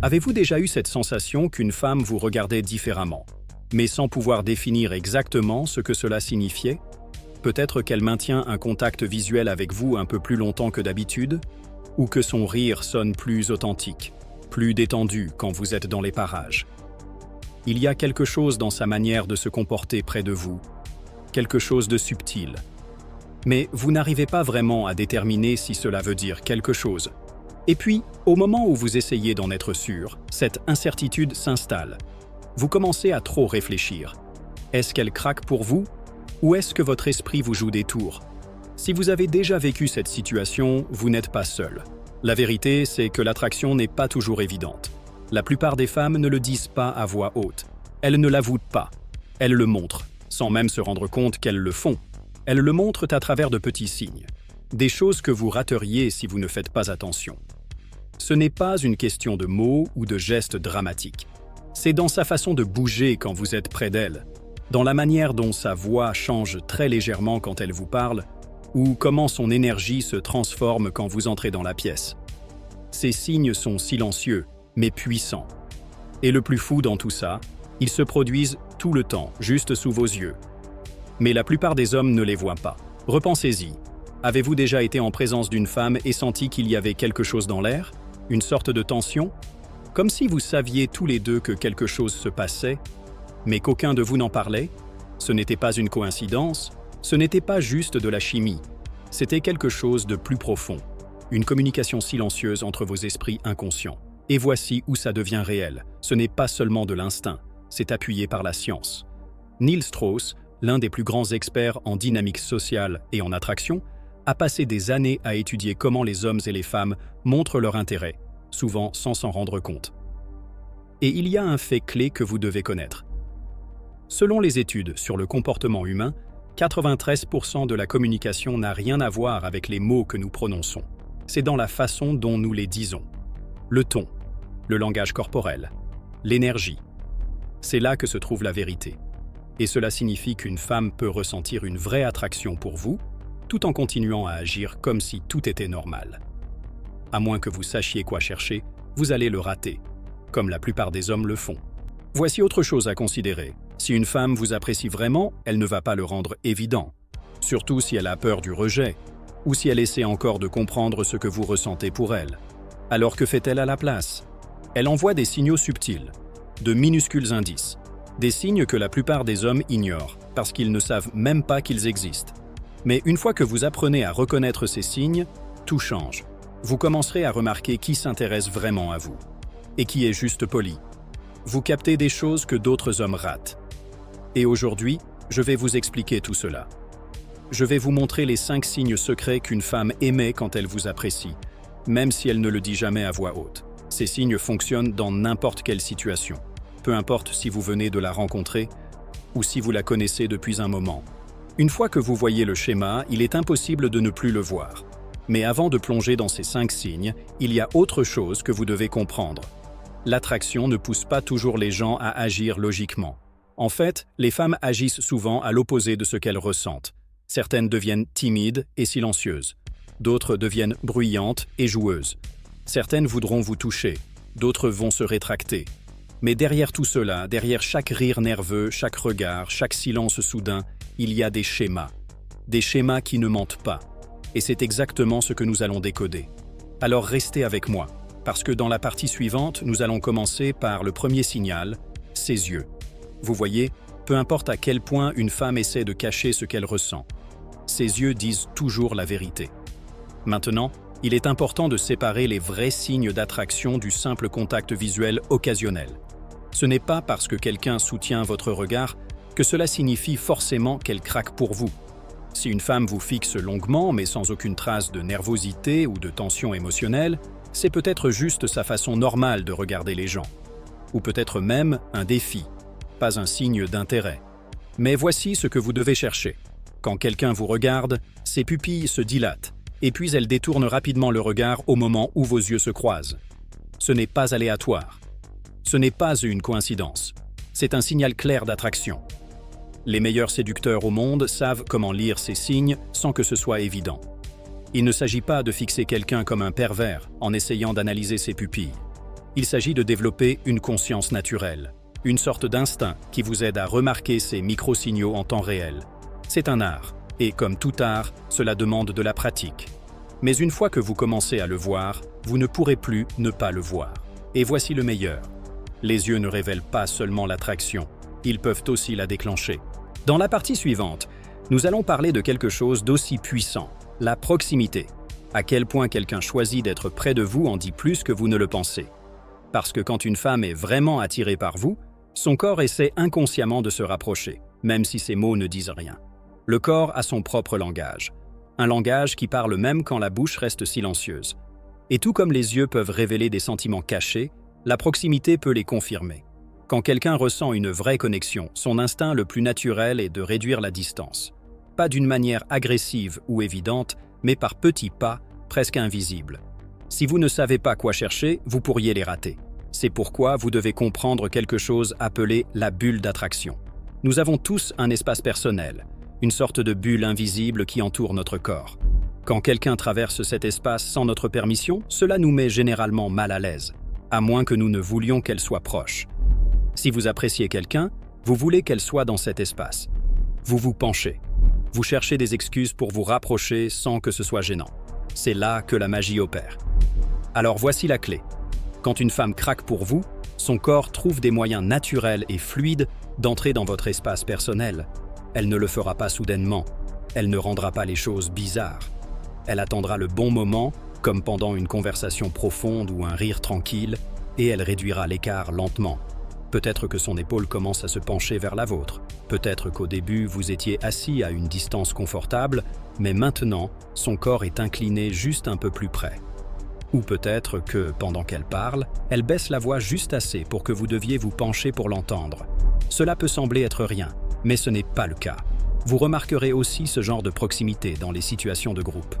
Avez-vous déjà eu cette sensation qu'une femme vous regardait différemment, mais sans pouvoir définir exactement ce que cela signifiait? Peut-être qu'elle maintient un contact visuel avec vous un peu plus longtemps que d'habitude, ou que son rire sonne plus authentique, plus détendu quand vous êtes dans les parages. Il y a quelque chose dans sa manière de se comporter près de vous, quelque chose de subtil. Mais vous n'arrivez pas vraiment à déterminer si cela veut dire quelque chose. Et puis, au moment où vous essayez d'en être sûr, cette incertitude s'installe. Vous commencez à trop réfléchir. Est-ce qu'elle craque pour vous? Ou est-ce que votre esprit vous joue des tours? Si vous avez déjà vécu cette situation, vous n'êtes pas seul. La vérité, c'est que l'attraction n'est pas toujours évidente. La plupart des femmes ne le disent pas à voix haute. Elles ne l'avouent pas. Elles le montrent, sans même se rendre compte qu'elles le font. Elles le montrent à travers de petits signes. Des choses que vous rateriez si vous ne faites pas attention. Ce n'est pas une question de mots ou de gestes dramatiques. C'est dans sa façon de bouger quand vous êtes près d'elle, dans la manière dont sa voix change très légèrement quand elle vous parle, ou comment son énergie se transforme quand vous entrez dans la pièce. Ces signes sont silencieux, mais puissants. Et le plus fou dans tout ça, ils se produisent tout le temps, juste sous vos yeux. Mais la plupart des hommes ne les voient pas. Repensez-y. Avez-vous déjà été en présence d'une femme et senti qu'il y avait quelque chose dans l'air? Une sorte de tension? Comme si vous saviez tous les deux que quelque chose se passait, mais qu'aucun de vous n'en parlait? Ce n'était pas une coïncidence, ce n'était pas juste de la chimie. C'était quelque chose de plus profond, une communication silencieuse entre vos esprits inconscients. Et voici où ça devient réel. Ce n'est pas seulement de l'instinct, c'est appuyé par la science. Neil Strauss, l'un des plus grands experts en dynamique sociale et en attraction, a passé des années à étudier comment les hommes et les femmes montrent leur intérêt, souvent sans s'en rendre compte. Et il y a un fait clé que vous devez connaître. Selon les études sur le comportement humain, 93% de la communication n'a rien à voir avec les mots que nous prononçons. C'est dans la façon dont nous les disons. Le ton, le langage corporel, l'énergie. C'est là que se trouve la vérité. Et cela signifie qu'une femme peut ressentir une vraie attraction pour vous, tout en continuant à agir comme si tout était normal. À moins que vous sachiez quoi chercher, vous allez le rater, comme la plupart des hommes le font. Voici autre chose à considérer. Si une femme vous apprécie vraiment, elle ne va pas le rendre évident, surtout si elle a peur du rejet, ou si elle essaie encore de comprendre ce que vous ressentez pour elle. Alors que fait-elle à la place? Elle envoie des signaux subtils, de minuscules indices, des signes que la plupart des hommes ignorent, parce qu'ils ne savent même pas qu'ils existent. Mais une fois que vous apprenez à reconnaître ces signes, tout change. Vous commencerez à remarquer qui s'intéresse vraiment à vous, et qui est juste poli. Vous captez des choses que d'autres hommes ratent. Et aujourd'hui, je vais vous expliquer tout cela. Je vais vous montrer les 5 signes secrets qu'une femme émet quand elle vous apprécie, même si elle ne le dit jamais à voix haute. Ces signes fonctionnent dans n'importe quelle situation, peu importe si vous venez de la rencontrer ou si vous la connaissez depuis un moment. Une fois que vous voyez le schéma, il est impossible de ne plus le voir. Mais avant de plonger dans ces 5 signes, il y a autre chose que vous devez comprendre. L'attraction ne pousse pas toujours les gens à agir logiquement. En fait, les femmes agissent souvent à l'opposé de ce qu'elles ressentent. Certaines deviennent timides et silencieuses. D'autres deviennent bruyantes et joueuses. Certaines voudront vous toucher. D'autres vont se rétracter. Mais derrière tout cela, derrière chaque rire nerveux, chaque regard, chaque silence soudain, il y a des schémas. Des schémas qui ne mentent pas. Et c'est exactement ce que nous allons décoder. Alors restez avec moi, parce que dans la partie suivante, nous allons commencer par le premier signal, ses yeux. Vous voyez, peu importe à quel point une femme essaie de cacher ce qu'elle ressent, ses yeux disent toujours la vérité. Maintenant, il est important de séparer les vrais signes d'attraction du simple contact visuel occasionnel. Ce n'est pas parce que quelqu'un soutient votre regard que cela signifie forcément qu'elle craque pour vous. Si une femme vous fixe longuement mais sans aucune trace de nervosité ou de tension émotionnelle, c'est peut-être juste sa façon normale de regarder les gens. Ou peut-être même un défi, pas un signe d'intérêt. Mais voici ce que vous devez chercher. Quand quelqu'un vous regarde, ses pupilles se dilatent, et puis elles détournent rapidement le regard au moment où vos yeux se croisent. Ce n'est pas aléatoire. Ce n'est pas une coïncidence. C'est un signal clair d'attraction. Les meilleurs séducteurs au monde savent comment lire ces signes sans que ce soit évident. Il ne s'agit pas de fixer quelqu'un comme un pervers en essayant d'analyser ses pupilles. Il s'agit de développer une conscience naturelle, une sorte d'instinct qui vous aide à remarquer ces micro-signaux en temps réel. C'est un art, et comme tout art, cela demande de la pratique. Mais une fois que vous commencez à le voir, vous ne pourrez plus ne pas le voir. Et voici le meilleur. Les yeux ne révèlent pas seulement l'attraction, ils peuvent aussi la déclencher. Dans la partie suivante, nous allons parler de quelque chose d'aussi puissant, la proximité. À quel point quelqu'un choisit d'être près de vous en dit plus que vous ne le pensez. Parce que quand une femme est vraiment attirée par vous, son corps essaie inconsciemment de se rapprocher, même si ses mots ne disent rien. Le corps a son propre langage. Un langage qui parle même quand la bouche reste silencieuse. Et tout comme les yeux peuvent révéler des sentiments cachés, la proximité peut les confirmer. Quand quelqu'un ressent une vraie connexion, son instinct le plus naturel est de réduire la distance. Pas d'une manière agressive ou évidente, mais par petits pas, presque invisibles. Si vous ne savez pas quoi chercher, vous pourriez les rater. C'est pourquoi vous devez comprendre quelque chose appelé la bulle d'attraction. Nous avons tous un espace personnel, une sorte de bulle invisible qui entoure notre corps. Quand quelqu'un traverse cet espace sans notre permission, cela nous met généralement mal à l'aise, à moins que nous ne voulions qu'elle soit proche. Si vous appréciez quelqu'un, vous voulez qu'elle soit dans cet espace. Vous vous penchez. Vous cherchez des excuses pour vous rapprocher sans que ce soit gênant. C'est là que la magie opère. Alors voici la clé. Quand une femme craque pour vous, son corps trouve des moyens naturels et fluides d'entrer dans votre espace personnel. Elle ne le fera pas soudainement. Elle ne rendra pas les choses bizarres. Elle attendra le bon moment, comme pendant une conversation profonde ou un rire tranquille, et elle réduira l'écart lentement. Peut-être que son épaule commence à se pencher vers la vôtre. Peut-être qu'au début, vous étiez assis à une distance confortable, mais maintenant, son corps est incliné juste un peu plus près. Ou peut-être que, pendant qu'elle parle, elle baisse la voix juste assez pour que vous deviez vous pencher pour l'entendre. Cela peut sembler être rien, mais ce n'est pas le cas. Vous remarquerez aussi ce genre de proximité dans les situations de groupe.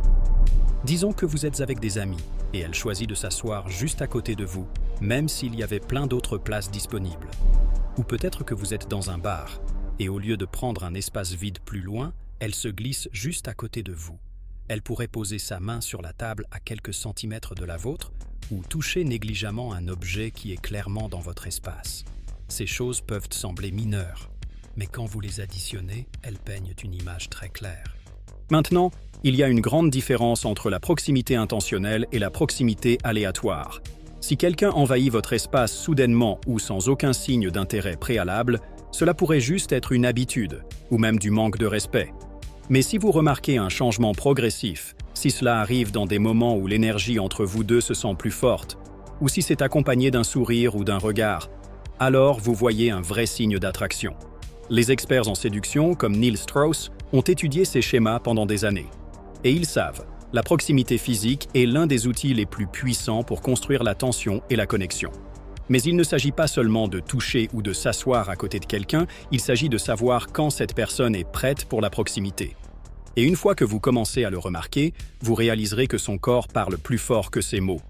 Disons que vous êtes avec des amis, et elle choisit de s'asseoir juste à côté de vous, même s'il y avait plein d'autres places disponibles. Ou peut-être que vous êtes dans un bar, et au lieu de prendre un espace vide plus loin, elle se glisse juste à côté de vous. Elle pourrait poser sa main sur la table à quelques centimètres de la vôtre, ou toucher négligemment un objet qui est clairement dans votre espace. Ces choses peuvent sembler mineures, mais quand vous les additionnez, elles peignent une image très claire. Maintenant, il y a une grande différence entre la proximité intentionnelle et la proximité aléatoire. Si quelqu'un envahit votre espace soudainement ou sans aucun signe d'intérêt préalable, cela pourrait juste être une habitude, ou même du manque de respect. Mais si vous remarquez un changement progressif, si cela arrive dans des moments où l'énergie entre vous deux se sent plus forte, ou si c'est accompagné d'un sourire ou d'un regard, alors vous voyez un vrai signe d'attraction. Les experts en séduction, comme Neil Strauss, ont étudié ces schémas pendant des années. Et ils savent, la proximité physique est l'un des outils les plus puissants pour construire la tension et la connexion. Mais il ne s'agit pas seulement de toucher ou de s'asseoir à côté de quelqu'un, il s'agit de savoir quand cette personne est prête pour la proximité. Et une fois que vous commencez à le remarquer, vous réaliserez que son corps parle plus fort que ses mots.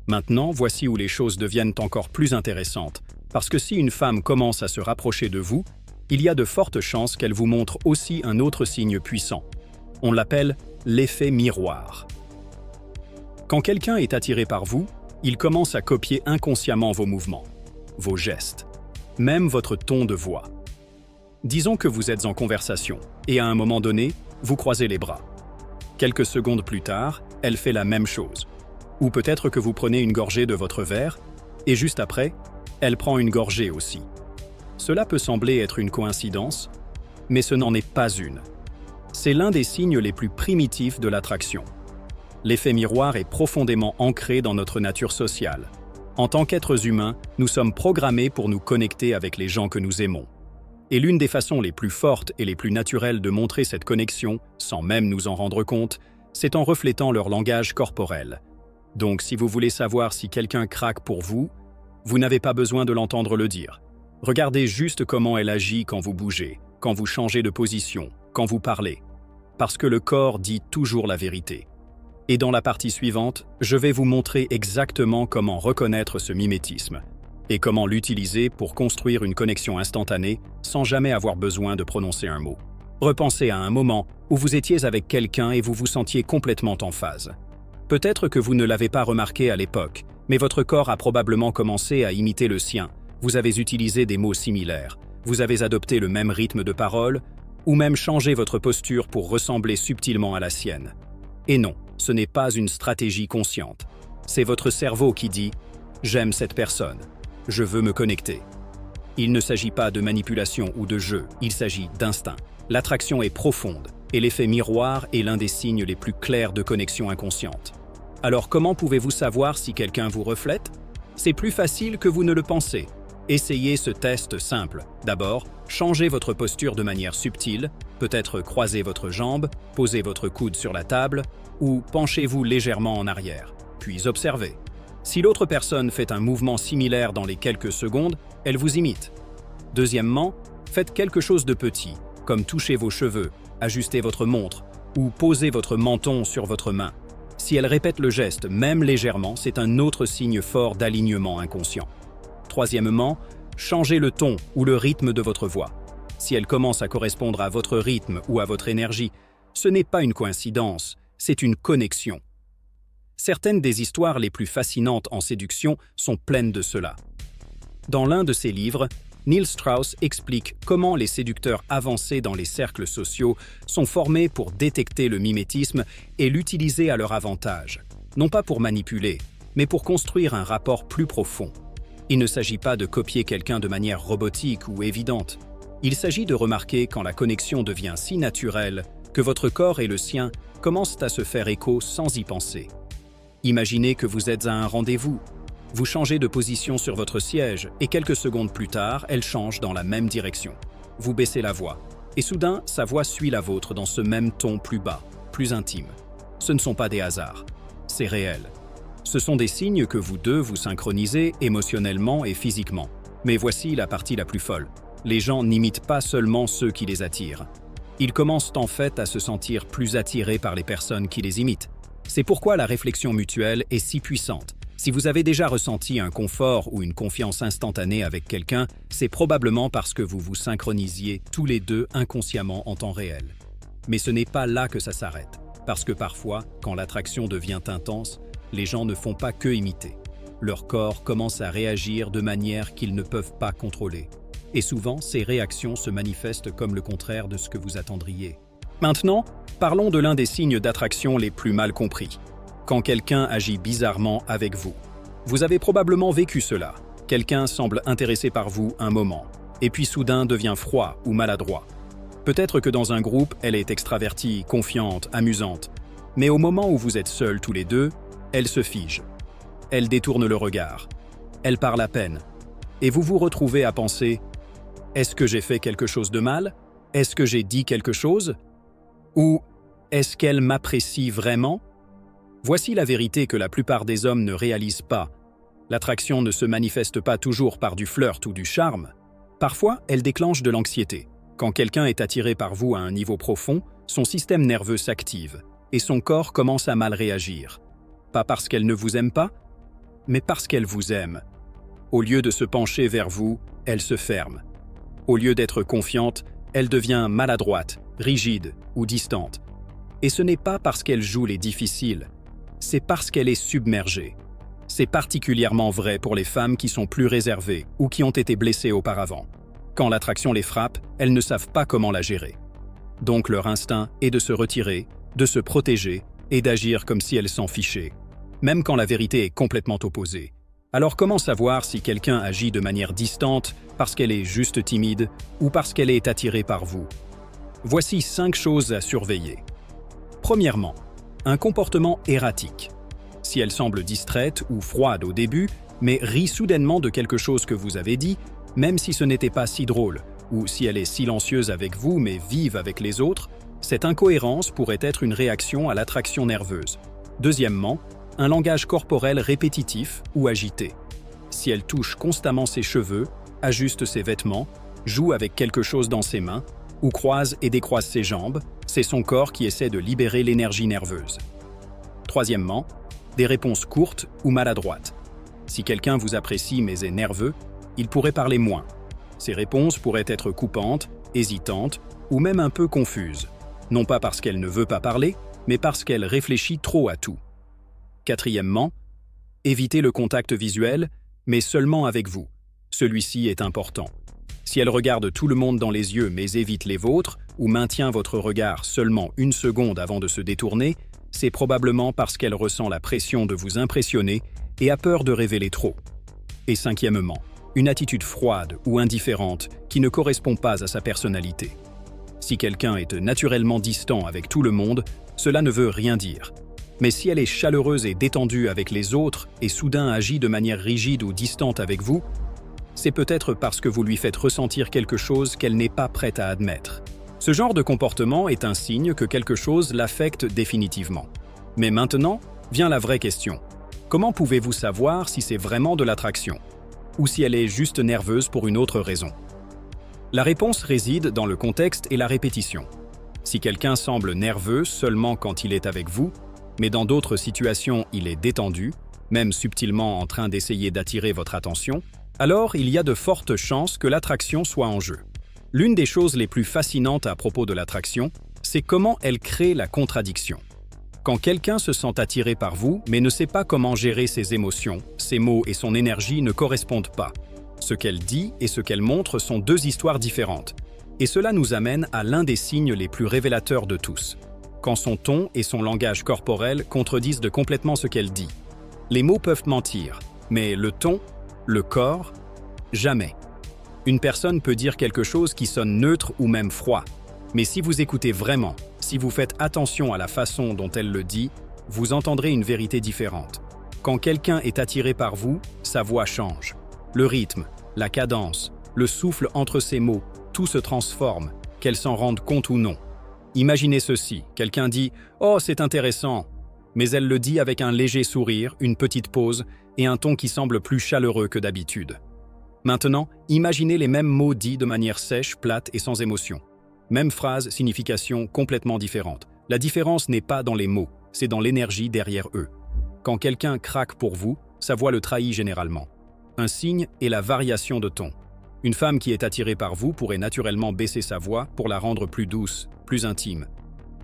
Maintenant, voici où les choses deviennent encore plus intéressantes, parce que si une femme commence à se rapprocher de vous, il y a de fortes chances qu'elle vous montre aussi un autre signe puissant. On l'appelle l'effet miroir. Quand quelqu'un est attiré par vous, il commence à copier inconsciemment vos mouvements, vos gestes, même votre ton de voix. Disons que vous êtes en conversation, et à un moment donné, vous croisez les bras. Quelques secondes plus tard, elle fait la même chose. Ou peut-être que vous prenez une gorgée de votre verre, et juste après, elle prend une gorgée aussi. Cela peut sembler être une coïncidence, mais ce n'en est pas une. C'est l'un des signes les plus primitifs de l'attraction. L'effet miroir est profondément ancré dans notre nature sociale. En tant qu'êtres humains, nous sommes programmés pour nous connecter avec les gens que nous aimons. Et l'une des façons les plus fortes et les plus naturelles de montrer cette connexion, sans même nous en rendre compte, c'est en reflétant leur langage corporel. Donc si vous voulez savoir si quelqu'un craque pour vous, vous n'avez pas besoin de l'entendre le dire. Regardez juste comment elle agit quand vous bougez, quand vous changez de position, quand vous parlez. Parce que le corps dit toujours la vérité. Et dans la partie suivante, je vais vous montrer exactement comment reconnaître ce mimétisme et comment l'utiliser pour construire une connexion instantanée sans jamais avoir besoin de prononcer un mot. Repensez à un moment où vous étiez avec quelqu'un et vous vous sentiez complètement en phase. Peut-être que vous ne l'avez pas remarqué à l'époque, mais votre corps a probablement commencé à imiter le sien. Vous avez utilisé des mots similaires, vous avez adopté le même rythme de parole, ou même changé votre posture pour ressembler subtilement à la sienne. Et non, ce n'est pas une stratégie consciente. C'est votre cerveau qui dit « J'aime cette personne, je veux me connecter ». Il ne s'agit pas de manipulation ou de jeu, il s'agit d'instinct. L'attraction est profonde, et l'effet miroir est l'un des signes les plus clairs de connexion inconsciente. Alors comment pouvez-vous savoir si quelqu'un vous reflète? C'est plus facile que vous ne le pensez. Essayez ce test simple. D'abord, changez votre posture de manière subtile, peut-être croisez votre jambe, posez votre coude sur la table, ou penchez-vous légèrement en arrière. Puis observez. Si l'autre personne fait un mouvement similaire dans les quelques secondes, elle vous imite. Deuxièmement, faites quelque chose de petit, comme toucher vos cheveux, ajuster votre montre, ou poser votre menton sur votre main. Si elle répète le geste, même légèrement, c'est un autre signe fort d'alignement inconscient. Troisièmement, changez le ton ou le rythme de votre voix. Si elle commence à correspondre à votre rythme ou à votre énergie, ce n'est pas une coïncidence, c'est une connexion. Certaines des histoires les plus fascinantes en séduction sont pleines de cela. Dans l'un de ses livres, Neil Strauss explique comment les séducteurs avancés dans les cercles sociaux sont formés pour détecter le mimétisme et l'utiliser à leur avantage, non pas pour manipuler, mais pour construire un rapport plus profond. Il ne s'agit pas de copier quelqu'un de manière robotique ou évidente. Il s'agit de remarquer quand la connexion devient si naturelle que votre corps et le sien commencent à se faire écho sans y penser. Imaginez que vous êtes à un rendez-vous. Vous changez de position sur votre siège et quelques secondes plus tard, elle change dans la même direction. Vous baissez la voix et soudain, sa voix suit la vôtre dans ce même ton plus bas, plus intime. Ce ne sont pas des hasards, c'est réel. Ce sont des signes que vous deux vous synchronisez émotionnellement et physiquement. Mais voici la partie la plus folle. Les gens n'imitent pas seulement ceux qui les attirent. Ils commencent en fait à se sentir plus attirés par les personnes qui les imitent. C'est pourquoi la réflexion mutuelle est si puissante. Si vous avez déjà ressenti un confort ou une confiance instantanée avec quelqu'un, c'est probablement parce que vous vous synchronisiez tous les deux inconsciemment en temps réel. Mais ce n'est pas là que ça s'arrête, parce que parfois, quand l'attraction devient intense, les gens ne font pas que imiter. Leur corps commence à réagir de manière qu'ils ne peuvent pas contrôler. Et souvent, ces réactions se manifestent comme le contraire de ce que vous attendriez. Maintenant, parlons de l'un des signes d'attraction les plus mal compris. Quand quelqu'un agit bizarrement avec vous. Vous avez probablement vécu cela. Quelqu'un semble intéressé par vous un moment, et puis soudain devient froid ou maladroit. Peut-être que dans un groupe, elle est extravertie, confiante, amusante. Mais au moment où vous êtes seuls tous les deux, elle se fige. Elle détourne le regard. Elle parle à peine. Et vous vous retrouvez à penser « Est-ce que j'ai fait quelque chose de mal? Est-ce que j'ai dit quelque chose? Ou est-ce qu'elle m'apprécie vraiment ?» Voici la vérité que la plupart des hommes ne réalisent pas. L'attraction ne se manifeste pas toujours par du flirt ou du charme. Parfois, elle déclenche de l'anxiété. Quand quelqu'un est attiré par vous à un niveau profond, son système nerveux s'active et son corps commence à mal réagir. Pas parce qu'elle ne vous aime pas, mais parce qu'elle vous aime. Au lieu de se pencher vers vous, elle se ferme. Au lieu d'être confiante, elle devient maladroite, rigide ou distante. Et ce n'est pas parce qu'elle joue les difficiles, c'est parce qu'elle est submergée. C'est particulièrement vrai pour les femmes qui sont plus réservées ou qui ont été blessées auparavant. Quand l'attraction les frappe, elles ne savent pas comment la gérer. Donc leur instinct est de se retirer, de se protéger et d'agir comme si elles s'en fichaient, même quand la vérité est complètement opposée. Alors comment savoir si quelqu'un agit de manière distante parce qu'elle est juste timide ou parce qu'elle est attirée par vous? Voici 5 choses à surveiller. Premièrement, un comportement erratique. Si elle semble distraite ou froide au début, mais rit soudainement de quelque chose que vous avez dit, même si ce n'était pas si drôle, ou si elle est silencieuse avec vous mais vive avec les autres, cette incohérence pourrait être une réaction à l'attraction nerveuse. Deuxièmement, un langage corporel répétitif ou agité. Si elle touche constamment ses cheveux, ajuste ses vêtements, joue avec quelque chose dans ses mains, ou croise et décroise ses jambes, c'est son corps qui essaie de libérer l'énergie nerveuse. Troisièmement, des réponses courtes ou maladroites. Si quelqu'un vous apprécie mais est nerveux, il pourrait parler moins. Ses réponses pourraient être coupantes, hésitantes ou même un peu confuses. Non pas parce qu'elle ne veut pas parler, mais parce qu'elle réfléchit trop à tout. Quatrièmement, évitez le contact visuel, mais seulement avec vous. Celui-ci est important. Si elle regarde tout le monde dans les yeux mais évite les vôtres, ou maintient votre regard seulement une seconde avant de se détourner, c'est probablement parce qu'elle ressent la pression de vous impressionner et a peur de révéler trop. Et cinquièmement, une attitude froide ou indifférente qui ne correspond pas à sa personnalité. Si quelqu'un est naturellement distant avec tout le monde, cela ne veut rien dire. Mais si elle est chaleureuse et détendue avec les autres et soudain agit de manière rigide ou distante avec vous, c'est peut-être parce que vous lui faites ressentir quelque chose qu'elle n'est pas prête à admettre. Ce genre de comportement est un signe que quelque chose l'affecte définitivement. Mais maintenant, vient la vraie question. Comment pouvez-vous savoir si c'est vraiment de l'attraction? Ou si elle est juste nerveuse pour une autre raison? La réponse réside dans le contexte et la répétition. Si quelqu'un semble nerveux seulement quand il est avec vous, mais dans d'autres situations il est détendu, même subtilement en train d'essayer d'attirer votre attention, alors il y a de fortes chances que l'attraction soit en jeu. L'une des choses les plus fascinantes à propos de l'attraction, c'est comment elle crée la contradiction. Quand quelqu'un se sent attiré par vous, mais ne sait pas comment gérer ses émotions, ses mots et son énergie ne correspondent pas. Ce qu'elle dit et ce qu'elle montre sont deux histoires différentes. Et cela nous amène à l'un des signes les plus révélateurs de tous. Quand son ton et son langage corporel contredisent complètement ce qu'elle dit. Les mots peuvent mentir, mais le ton, le corps, jamais. Une personne peut dire quelque chose qui sonne neutre ou même froid. Mais si vous écoutez vraiment, si vous faites attention à la façon dont elle le dit, vous entendrez une vérité différente. Quand quelqu'un est attiré par vous, sa voix change. Le rythme, la cadence, le souffle entre ses mots, tout se transforme, qu'elle s'en rende compte ou non. Imaginez ceci, quelqu'un dit « Oh, c'est intéressant », mais elle le dit avec un léger sourire, une petite pause et un ton qui semble plus chaleureux que d'habitude. Maintenant, imaginez les mêmes mots dits de manière sèche, plate et sans émotion. Même phrase, signification complètement différente. La différence n'est pas dans les mots, c'est dans l'énergie derrière eux. Quand quelqu'un craque pour vous, sa voix le trahit généralement. Un signe est la variation de ton. Une femme qui est attirée par vous pourrait naturellement baisser sa voix pour la rendre plus douce, plus intime.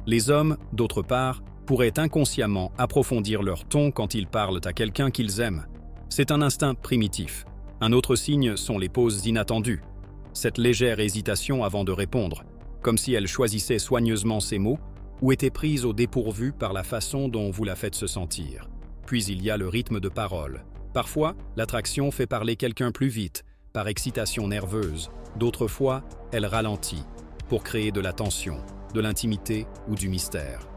Les hommes, d'autre part, pourraient inconsciemment approfondir leur ton quand ils parlent à quelqu'un qu'ils aiment. C'est un instinct primitif. Un autre signe sont les pauses inattendues. Cette légère hésitation avant de répondre, comme si elle choisissait soigneusement ses mots ou était prise au dépourvu par la façon dont vous la faites se sentir. Puis il y a le rythme de parole. Parfois, l'attraction fait parler quelqu'un plus vite, par excitation nerveuse. D'autres fois, elle ralentit, pour créer de la tension, de l'intimité ou du mystère.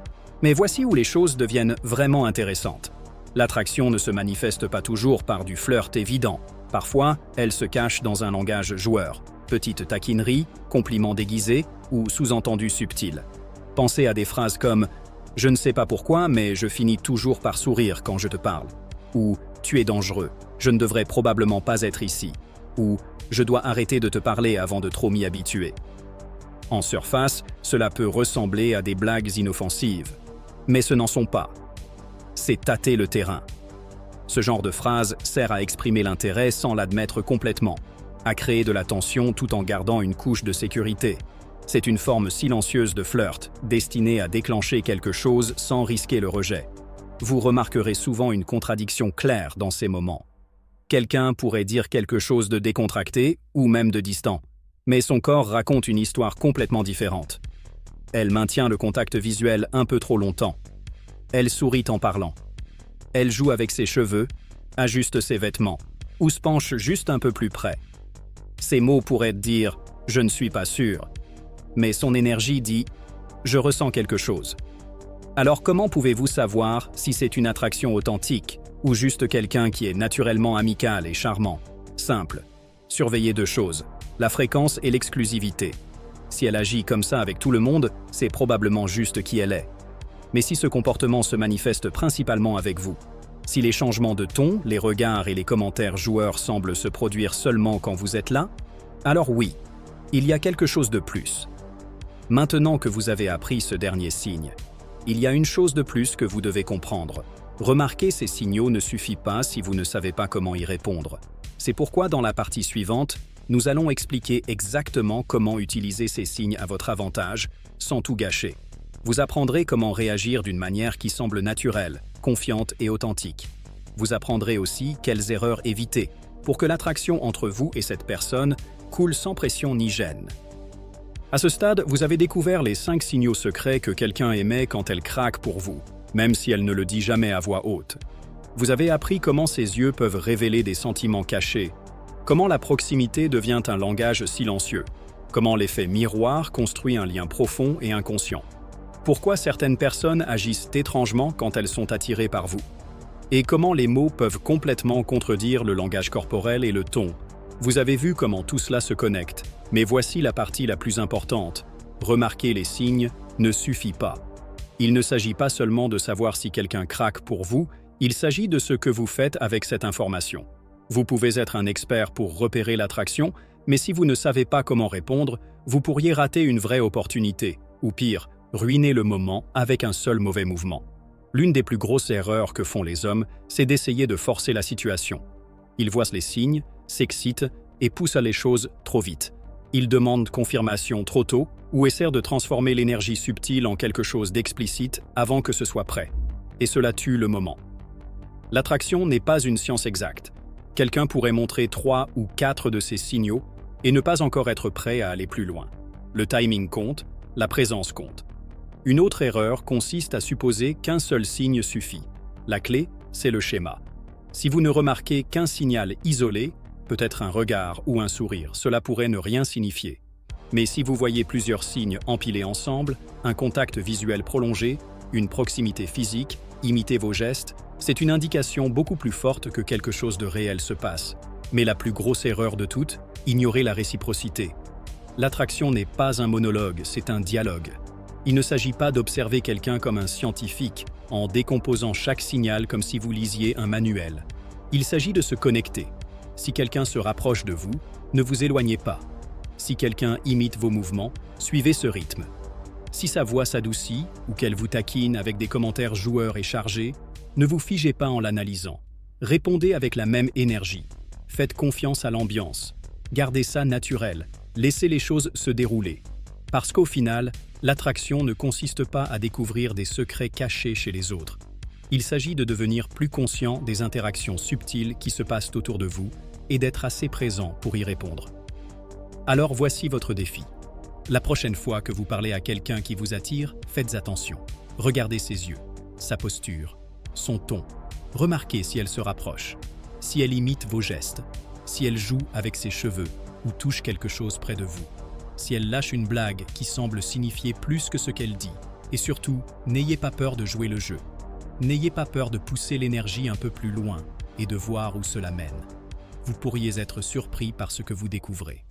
Mais voici où les choses deviennent vraiment intéressantes. L'attraction ne se manifeste pas toujours par du flirt évident. Parfois, elle se cache dans un langage joueur. Petite taquinerie, compliments déguisés ou sous-entendus subtils. Pensez à des phrases comme « Je ne sais pas pourquoi, mais je finis toujours par sourire quand je te parle » ou « Tu es dangereux, je ne devrais probablement pas être ici » ou « Je dois arrêter de te parler avant de trop m'y habituer ». En surface, cela peut ressembler à des blagues inoffensives. Mais ce n'en sont pas. C'est tâter le terrain. Ce genre de phrase sert à exprimer l'intérêt sans l'admettre complètement, à créer de la tension tout en gardant une couche de sécurité. C'est une forme silencieuse de flirt, destinée à déclencher quelque chose sans risquer le rejet. Vous remarquerez souvent une contradiction claire dans ces moments. Quelqu'un pourrait dire quelque chose de décontracté ou même de distant, mais son corps raconte une histoire complètement différente. Elle maintient le contact visuel un peu trop longtemps. Elle sourit en parlant. Elle joue avec ses cheveux, ajuste ses vêtements, ou se penche juste un peu plus près. Ses mots pourraient dire « je ne suis pas sûr », mais son énergie dit « je ressens quelque chose ». Alors comment pouvez-vous savoir si c'est une attraction authentique ou juste quelqu'un qui est naturellement amical et charmant? Simple. Surveillez deux choses, la fréquence et l'exclusivité. Si elle agit comme ça avec tout le monde, c'est probablement juste qui elle est. Mais si ce comportement se manifeste principalement avec vous, si les changements de ton, les regards et les commentaires joueurs semblent se produire seulement quand vous êtes là, alors oui, il y a quelque chose de plus. Maintenant que vous avez appris ce dernier signe, il y a une chose de plus que vous devez comprendre. Remarquer ces signaux ne suffit pas si vous ne savez pas comment y répondre. C'est pourquoi dans la partie suivante, nous allons expliquer exactement comment utiliser ces signes à votre avantage, sans tout gâcher. Vous apprendrez comment réagir d'une manière qui semble naturelle, confiante et authentique. Vous apprendrez aussi quelles erreurs éviter pour que l'attraction entre vous et cette personne coule sans pression ni gêne. À ce stade, vous avez découvert les 5 signaux secrets que quelqu'un émet quand elle craque pour vous, même si elle ne le dit jamais à voix haute. Vous avez appris comment ses yeux peuvent révéler des sentiments cachés, comment la proximité devient un langage silencieux, comment l'effet miroir construit un lien profond et inconscient, pourquoi certaines personnes agissent étrangement quand elles sont attirées par vous, et comment les mots peuvent complètement contredire le langage corporel et le ton. Vous avez vu comment tout cela se connecte, mais voici la partie la plus importante. Remarquer les signes ne suffit pas. Il ne s'agit pas seulement de savoir si quelqu'un craque pour vous, il s'agit de ce que vous faites avec cette information. Vous pouvez être un expert pour repérer l'attraction, mais si vous ne savez pas comment répondre, vous pourriez rater une vraie opportunité, ou pire, ruiner le moment avec un seul mauvais mouvement. L'une des plus grosses erreurs que font les hommes, c'est d'essayer de forcer la situation. Ils voient les signes, s'excitent et poussent les choses trop vite. Ils demandent confirmation trop tôt ou essaient de transformer l'énergie subtile en quelque chose d'explicite avant que ce soit prêt. Et cela tue le moment. L'attraction n'est pas une science exacte. Quelqu'un pourrait montrer 3 ou 4 de ces signaux et ne pas encore être prêt à aller plus loin. Le timing compte, la présence compte. Une autre erreur consiste à supposer qu'un seul signe suffit. La clé, c'est le schéma. Si vous ne remarquez qu'un signal isolé, peut-être un regard ou un sourire, cela pourrait ne rien signifier. Mais si vous voyez plusieurs signes empilés ensemble, un contact visuel prolongé, une proximité physique, imiter vos gestes, c'est une indication beaucoup plus forte que quelque chose de réel se passe. Mais la plus grosse erreur de toutes, ignorer la réciprocité. L'attraction n'est pas un monologue, c'est un dialogue. Il ne s'agit pas d'observer quelqu'un comme un scientifique, en décomposant chaque signal comme si vous lisiez un manuel. Il s'agit de se connecter. Si quelqu'un se rapproche de vous, ne vous éloignez pas. Si quelqu'un imite vos mouvements, suivez ce rythme. Si sa voix s'adoucit ou qu'elle vous taquine avec des commentaires joueurs et chargés, ne vous figez pas en l'analysant. Répondez avec la même énergie. Faites confiance à l'ambiance. Gardez ça naturel. Laissez les choses se dérouler. Parce qu'au final, l'attraction ne consiste pas à découvrir des secrets cachés chez les autres. Il s'agit de devenir plus conscient des interactions subtiles qui se passent autour de vous et d'être assez présent pour y répondre. Alors voici votre défi. La prochaine fois que vous parlez à quelqu'un qui vous attire, faites attention. Regardez ses yeux, sa posture, son ton. Remarquez si elle se rapproche, si elle imite vos gestes, si elle joue avec ses cheveux ou touche quelque chose près de vous, si elle lâche une blague qui semble signifier plus que ce qu'elle dit. Et surtout, n'ayez pas peur de jouer le jeu. N'ayez pas peur de pousser l'énergie un peu plus loin et de voir où cela mène. Vous pourriez être surpris par ce que vous découvrez.